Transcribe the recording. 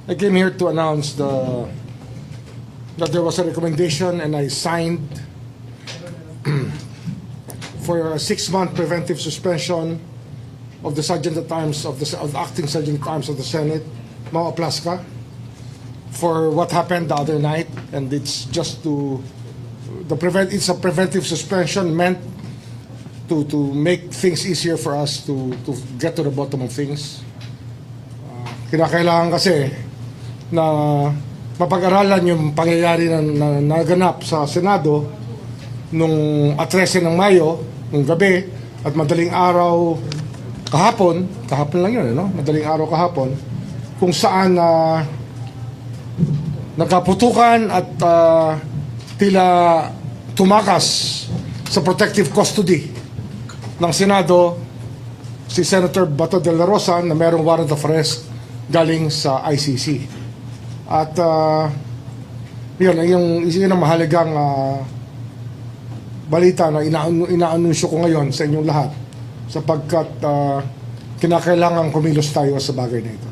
I came here to announce that there was a recommendation and I signed for a 6-month preventive suspension of the Sergeant at Arms of the Acting Sergeant at Arms of the Senate, Mau Aplaska, for what happened the other night, and it's just it's a preventive suspension meant to make things easier for us to get to the bottom of things. Kinakailangan kasi na mapag-aralan yung pangyayari na naganap sa Senado nung 13 ng Mayo, nung gabi, at madaling araw kahapon lang yun, no? Madaling araw kahapon, kung saan nagkaputukan at tila tumakas sa protective custody ng Senado si Senator Bato de la Rosa na merong warrant of arrest galing sa ICC. At yun ang mahalagang balita na inaanunsyo ko ngayon sa inyong lahat sapagkat kinakailangan kumilos tayo sa bagay na ito.